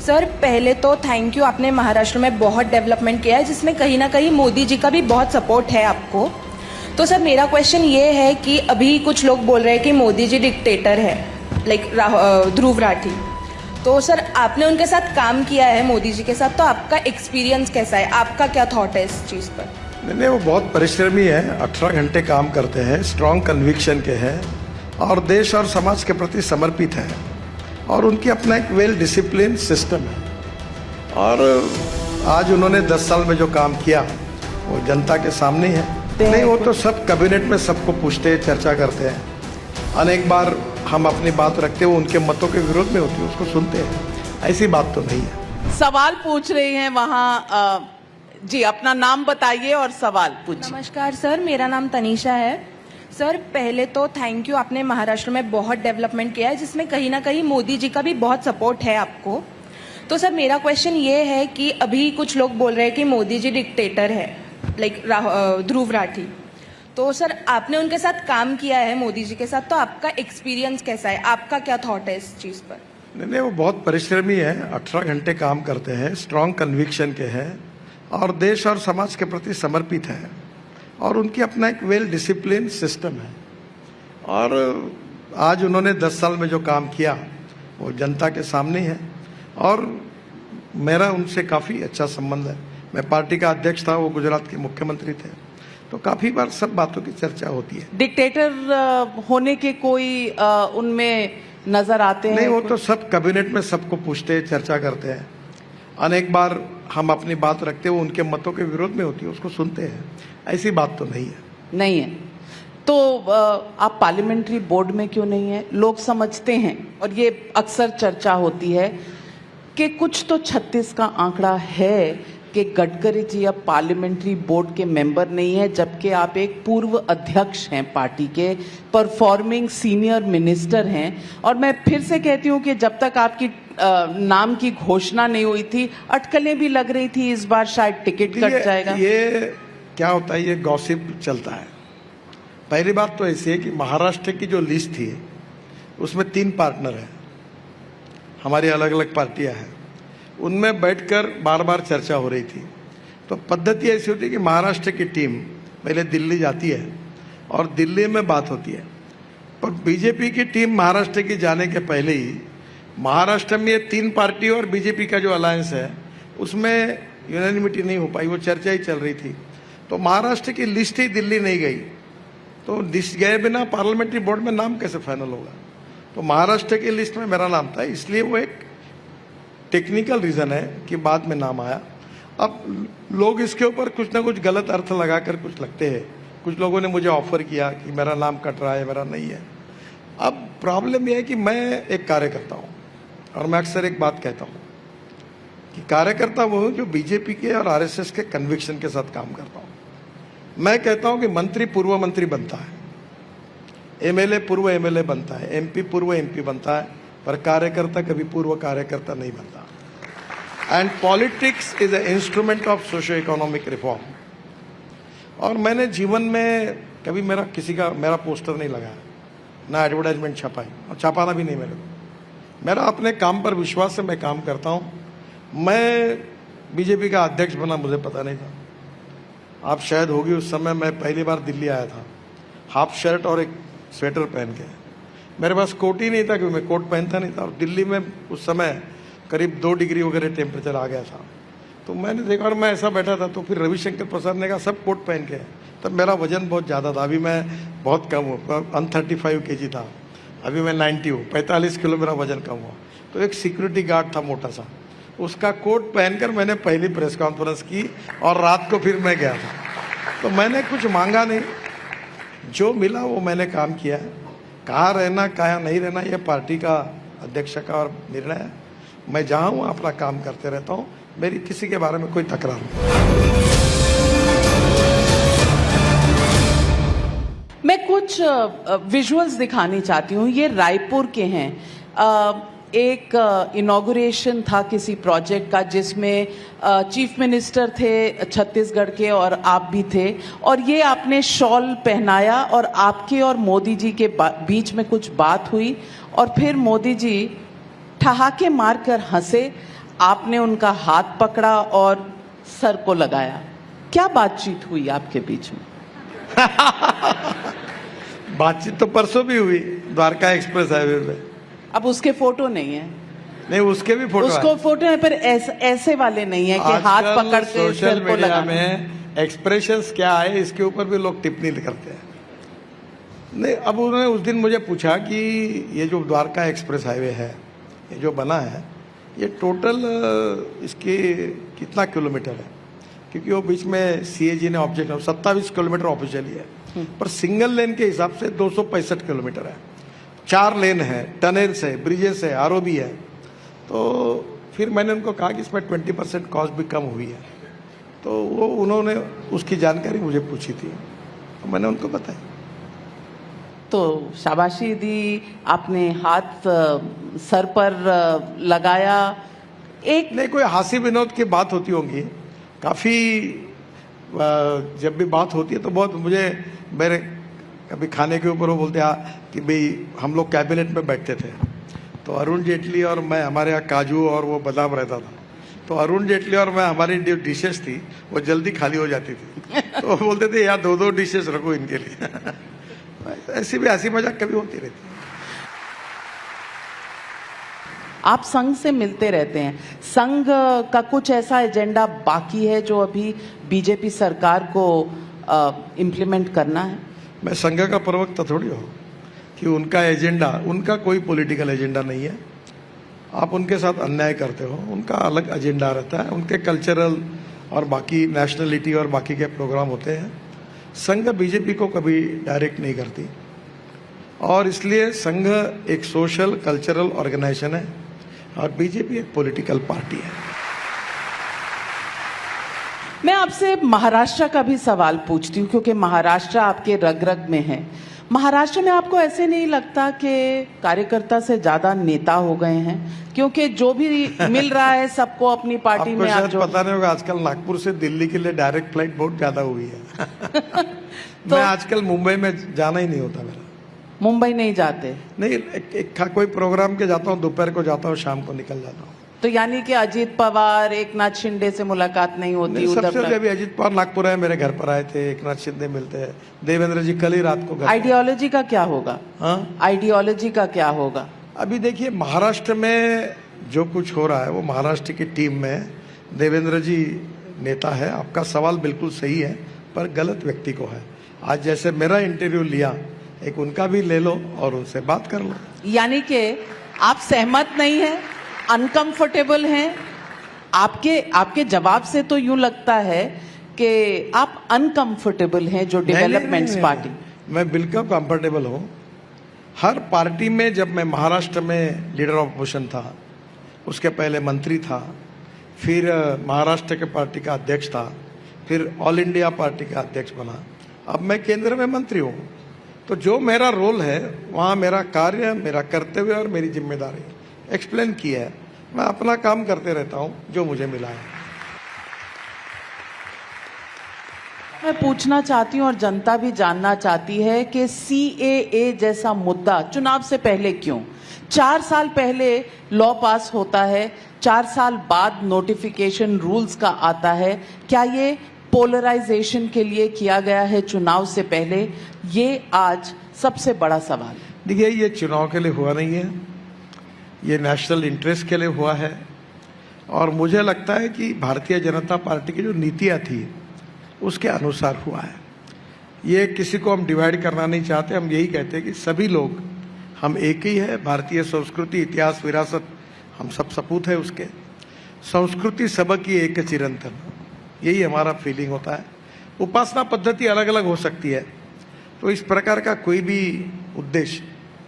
Sir पहले तो thank you, आपने महाराष्ट्र में बहुत डेवलपमेंट किया है जिसमें कहीं ना कहीं मोदी जी का भी बहुत सपोर्ट है आपको। तो सर मेरा क्वेश्चन ये है कि अभी कुछ लोग बोल रहे हैं कि मोदी जी डिक्टेटर है, लाइक ध्रुव राठी। तो सर आपने उनके साथ काम किया है मोदी जी के साथ, तो आपका एक्सपीरियंस कैसा है, आपका क्या थॉट है इस चीज़ पर? नहीं, वो बहुत परिश्रमी है, 18 घंटे काम करते हैं, स्ट्रॉन्ग कन्विक्शन के हैं और देश और समाज के प्रति समर्पित हैं और उनकी अपना एक वेल डिसिप्लिन सिस्टम है। और आज उन्होंने 10 साल में जो काम किया वो जनता के सामने है। नहीं, वो तो सब कैबिनेट में सबको पूछते हैं, चर्चा करते हैं, अनेक बार हम अपनी बात रखते हैं, वो उनके मतों के विरोध में होती है, उसको सुनते हैं, ऐसी बात तो नहीं है। सवाल पूछ रही हैं वहाँ जी, अपना नाम बताइए और सवाल पूछिए। नमस्कार सर, मेरा नाम तनीषा है। सर पहले तो थैंक यू, आपने महाराष्ट्र में बहुत डेवलपमेंट किया है जिसमें कहीं ना कहीं मोदी जी का भी बहुत सपोर्ट है आपको। तो सर मेरा क्वेश्चन ये है कि अभी कुछ लोग बोल रहे हैं कि मोदी जी डिक्टेटर है, लाइक ध्रुव राठी। तो सर आपने उनके साथ काम किया है मोदी जी के साथ, तो आपका एक्सपीरियंस कैसा है, आपका क्या थॉट है इस चीज़ पर? नहीं, वो बहुत परिश्रमी है, 18 घंटे काम करते हैं, स्ट्रॉन्ग कन्विक्शन के हैं और देश और समाज के प्रति समर्पित हैं और उनकी अपना एक वेल डिसिप्लिन सिस्टम है। और आज उन्होंने 10 साल में जो काम किया वो जनता के सामने है और मेरा उनसे काफ़ी अच्छा संबंध है। मैं पार्टी का अध्यक्ष था, वो गुजरात के मुख्यमंत्री थे, तो काफ़ी बार सब बातों की चर्चा होती है। डिक्टेटर होने के कोई उनमें नजर आते हैं? नहीं, वो तो सब कैबिनेट में सबको पूछते हैं, चर्चा करते हैं, अनेक बार हम अपनी बात रखते हैं, वो उनके मतों के विरोध में होती है, उसको सुनते हैं, ऐसी बात तो नहीं है। नहीं है तो आप पार्लियामेंट्री बोर्ड में क्यों नहीं है? लोग समझते हैं और ये अक्सर चर्चा होती है कि कुछ तो 36 का आंकड़ा है कि गडकरी जी अब पार्लियामेंट्री बोर्ड के मेंबर नहीं है, जबकि आप एक पूर्व अध्यक्ष हैं पार्टी के, परफॉर्मिंग सीनियर मिनिस्टर हैं। और मैं फिर से कहती हूं कि जब तक आपकी नाम की घोषणा नहीं हुई थी, अटकलें भी लग रही थी इस बार शायद टिकट कट जाएगा। ये क्या होता है, ये गॉसिप चलता है। पहली बात तो ऐसी है कि महाराष्ट्र की जो लिस्ट थी उसमें 3 पार्टनर हैं, हमारी अलग अलग पार्टियां हैं, उनमें बैठकर बार बार चर्चा हो रही थी। तो पद्धति ऐसी होती है कि महाराष्ट्र की टीम पहले दिल्ली जाती है और दिल्ली में बात होती है, पर बीजेपी की टीम महाराष्ट्र की जाने के पहले ही महाराष्ट्र में ये 3 पार्टी और बीजेपी का जो अलायंस है उसमें यूनानिमिटी नहीं हो पाई, वो चर्चा ही चल रही थी। तो महाराष्ट्र की लिस्ट ही दिल्ली नहीं गई, तो लिस्ट गए बिना पार्लियामेंट्री बोर्ड में नाम कैसे फाइनल होगा? तो महाराष्ट्र की लिस्ट में मेरा नाम था, इसलिए वो एक टेक्निकल रीज़न है कि बाद में नाम आया। अब लोग इसके ऊपर कुछ ना कुछ गलत अर्थ लगाकर कुछ लगते हैं। कुछ लोगों ने मुझे ऑफर किया कि मेरा नाम कट रहा है, मेरा नहीं है। अब प्रॉब्लम यह है कि मैं एक कार्यकर्ता हूँ और मैं अक्सर एक बात कहता हूँ कि कार्यकर्ता वो हूँ जो बीजेपी के और आरएसएस के कन्विक्शन के साथ काम करता हूँ। मैं कहता हूँ कि मंत्री पूर्व मंत्री बनता है, एमएलए पूर्व एमएलए बनता है, एमपी पूर्व एमपी बनता है, पर कार्यकर्ता कभी पूर्व कार्यकर्ता नहीं बनता। And politics is a instrument of socio economic reform. और मैंने जीवन में कभी मेरा पोस्टर नहीं लगाया, ना एडवर्टाइजमेंट छपाई, और छपाना भी नहीं मेरे को। मेरा अपने काम पर विश्वास से मैं काम करता हूँ। मैं बीजेपी का अध्यक्ष बना, मुझे पता नहीं था, आप शायद होगी उस समय मैं पहली बार दिल्ली आया था, हाफ शर्ट और एक स्वेटर पहन के। मेरे पास कोट ही नहीं था क्योंकि मैं कोट पहनता नहीं था, और दिल्ली में उस समय करीब 2 डिग्री वगैरह टेम्परेचर आ गया था। तो मैंने देखा और मैं ऐसा बैठा था, तो फिर रविशंकर प्रसाद ने कहा सब कोट पहन के। तब मेरा वजन बहुत ज़्यादा था, अभी मैं बहुत कम हूँ, 135 kg था, अभी मैं 90 हूँ, 45 किलो मेरा वजन कम हुआ। तो एक सिक्योरिटी गार्ड था मोटा सा, उसका कोट पहनकर मैंने पहली प्रेस कॉन्फ्रेंस की और रात को फिर मैं गया था। तो मैंने कुछ मांगा नहीं, जो मिला वो मैंने काम किया है। कहाँ रहना कहाँ नहीं रहना ये पार्टी का अध्यक्ष का और निर्णय है। मैं जहाँ हूँ अपना काम करते रहता हूँ, मेरी किसी के बारे में कोई तकरार नहीं। मैं कुछ विजुअल्स दिखानी चाहती हूँ, ये रायपुर के हैं। एक इनॉग्रेशन था किसी प्रोजेक्ट का जिसमें चीफ मिनिस्टर थे छत्तीसगढ़ के और आप भी थे, और ये आपने शॉल पहनाया और आपके और मोदी जी के बीच में कुछ बात हुई और फिर मोदी जी ठहाके मारकर हंसे। आपने उनका हाथ पकड़ा और सर को लगाया। क्या बातचीत हुई आपके बीच में? बातचीत तो परसों भी हुई द्वारका एक्सप्रेस हाईवे पे। अब उसके फोटो नहीं है। नहीं, उसके भी फोटो उसको फोटो है, पर ऐसे वाले नहीं है कि हाथ पकड़ के सोशल सिर को मीडिया लगाना। में एक्सप्रेशंस क्या है इसके ऊपर भी लोग टिप्पणी करते हैं। नहीं, अब उन्होंने उस दिन मुझे पूछा कि ये जो द्वारका एक्सप्रेस हाईवे है, ये जो बना है, ये टोटल इसके कितना किलोमीटर है, क्योंकि वो बीच में सीएजी ने ऑब्जेक्ट 27 किलोमीटर ऑफिशियली है, पर सिंगल लेन के हिसाब से 265 किलोमीटर है। 4 लेन है, टनल्स है, ब्रिजेस है, आरओबी है। तो फिर मैंने उनको कहा कि इसमें 20% कॉस्ट भी कम हुई है, तो वो उन्होंने उसकी जानकारी मुझे पूछी थी, तो मैंने उनको बताया। तो शाबाशी दी, आपने हाथ सर पर लगाया। एक नहीं, कोई हास्य विनोद की बात होती होंगी, काफ़ी जब भी बात होती है तो बहुत मुझे मेरे कभी खाने के ऊपर वो बोलते हैं कि भाई हम लोग कैबिनेट में बैठते थे, तो अरुण जेटली और मैं, हमारे यहाँ काजू और वो बादाम रहता था, तो अरुण जेटली और मैं, हमारी जो डिशेस थी वो जल्दी खाली हो जाती थी, तो वो बोलते थे यार 2-2 डिशेस रखो इनके लिए। ऐसी भी हंसी मजाक कभी होती रहती है। आप संघ से मिलते रहते हैं, संघ का कुछ ऐसा एजेंडा बाकी है जो अभी बीजेपी सरकार को इम्प्लीमेंट करना है? मैं संघ का प्रवक्ता थोड़ी हूँ कि उनका एजेंडा, उनका कोई पॉलिटिकल एजेंडा नहीं है। आप उनके साथ अन्याय करते हो, उनका अलग एजेंडा रहता है, उनके कल्चरल और बाकी नेशनलिटी और बाकी के प्रोग्राम होते हैं। संघ बीजेपी को कभी डायरेक्ट नहीं करती, और इसलिए संघ एक सोशल कल्चरल ऑर्गेनाइजेशन है और बीजेपी एक पॉलिटिकल पार्टी है। मैं आपसे महाराष्ट्र का भी सवाल पूछती हूँ, क्योंकि महाराष्ट्र आपके रग रग में है। महाराष्ट्र में आपको ऐसे नहीं लगता कि कार्यकर्ता से ज्यादा नेता हो गए हैं? क्योंकि जो भी मिल रहा है सबको अपनी पार्टी आपको में आप शायद जो पता नहीं होगा, आजकल नागपुर से दिल्ली के लिए डायरेक्ट फ्लाइट बहुत ज्यादा हुई है। मैं आजकल मुंबई में जाना ही नहीं होता मेरा। मुंबई नहीं जाते? नहीं, कोई प्रोग्राम के जाता हूँ, दोपहर को जाता हूँ, शाम को निकल जाता हूँ। तो यानी कि अजीत पवार, एकनाथ शिंदे से मुलाकात नहीं होती? नहीं, सबसे पहले अभी अजीत पवार नागपुर आए, मेरे घर पर आए थे, एकनाथ शिंदे मिलते हैं, देवेंद्र जी कल ही रात को घर। आइडियोलॉजी का क्या होगा? हाँ, आइडियोलॉजी का क्या होगा? अभी देखिए महाराष्ट्र में जो कुछ हो रहा है वो महाराष्ट्र की टीम में देवेंद्र जी नेता है। आपका सवाल बिल्कुल सही है, पर गलत व्यक्ति को है। आज जैसे मेरा इंटरव्यू लिया, एक उनका भी ले लो और उनसे बात कर लो। यानी कि आप सहमत नहीं हैं, अनकंफर्टेबल हैं? आपके जवाब से तो यूं लगता है कि आप अनकंफर्टेबल हैं जो डेवलपमेंट्स पार्टी। मैं बिल्कुल कंफर्टेबल हूँ। हर पार्टी में, जब मैं महाराष्ट्र में लीडर ऑफ अपोजिशन था, उसके पहले मंत्री था, फिर महाराष्ट्र के पार्टी का अध्यक्ष था, फिर ऑल इंडिया पार्टी का अध्यक्ष बना, अब मैं केंद्र में मंत्री हूँ। तो जो मेरा रोल है वहाँ मेरा कार्य, मेरा कर्तव्य और मेरी जिम्मेदारी एक्सप्लेन किया है। मैं अपना काम करते रहता हूँ जो मुझे मिला है। मैं पूछना चाहती हूँ और जनता भी जानना चाहती है कि सीएए जैसा मुद्दा चुनाव से पहले क्यों? 4 साल पहले लॉ पास होता है, 4 साल बाद नोटिफिकेशन रूल्स का आता है। क्या ये पोलराइजेशन के लिए किया गया है चुनाव से पहले? ये आज सबसे बड़ा सवाल है। देखिए, ये चुनाव के लिए हुआ नहीं है, ये नेशनल इंटरेस्ट के लिए हुआ है। और मुझे लगता है कि भारतीय जनता पार्टी की जो नीतियाँ थी उसके अनुसार हुआ है। ये किसी को हम डिवाइड करना नहीं चाहते। हम यही कहते हैं कि सभी लोग हम एक ही है। भारतीय संस्कृति, इतिहास, विरासत हम सब सपूत है उसके। संस्कृति सबकी एक चिरंतन, यही हमारा फीलिंग होता है। उपासना पद्धति अलग अलग हो सकती है, तो इस प्रकार का कोई भी उद्देश्य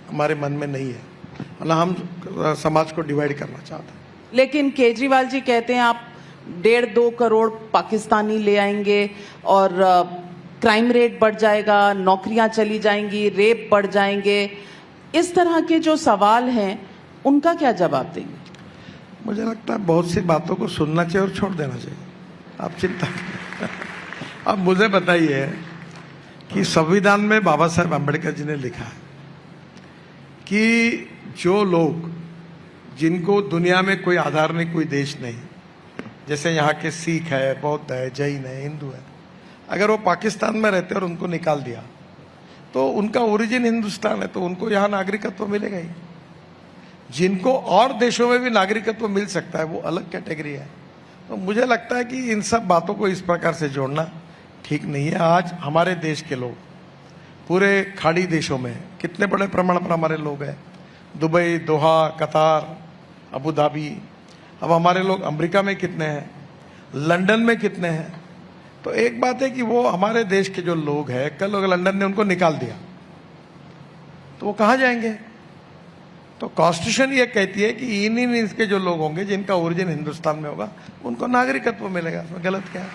हमारे मन में नहीं है, ना हम समाज को डिवाइड करना चाहते हैं। लेकिन केजरीवाल जी कहते हैं आप 1.5-2 करोड़ पाकिस्तानी ले आएंगे और क्राइम रेट बढ़ जाएगा, नौकरियां चली जाएंगी, रेप बढ़ जाएंगे। इस तरह के जो सवाल हैं उनका क्या जवाब देंगे? मुझे लगता है बहुत सी बातों को सुनना चाहिए और छोड़ देना चाहिए। आप चिंता करें। अब मुझे बताइए कि संविधान में बाबा साहेब अम्बेडकर जी ने लिखा है कि जो लोग जिनको दुनिया में कोई आधार नहीं, कोई देश नहीं, जैसे यहाँ के सिख है, बौद्ध है, जैन है, हिंदू है, अगर वो पाकिस्तान में रहते और उनको निकाल दिया तो उनका ओरिजिन हिंदुस्तान है, तो उनको यहाँ नागरिकत्व मिलेगा ही। जिनको और देशों में भी नागरिकत्व मिल सकता है वो अलग कैटेगरी है। तो मुझे लगता है कि इन सब बातों को इस प्रकार से जोड़ना ठीक नहीं है। आज हमारे देश के लोग पूरे खाड़ी देशों में कितने बड़े प्रमाण पर हमारे लोग हैं, दुबई, दोहा, कतार, अबू धाबी। अब हमारे लोग अमेरिका में कितने हैं, लंदन में कितने हैं। तो एक बात है कि वो हमारे देश के जो लोग हैं, कल अगर लंदन ने उनको निकाल दिया तो वो कहाँ जाएंगे। तो कॉन्स्टिट्यूशन ये कहती है कि इन इसके जो लोग होंगे जिनका ओरिजिन हिंदुस्तान में होगा उनको नागरिकत्व मिलेगा। तो गलत क्या है।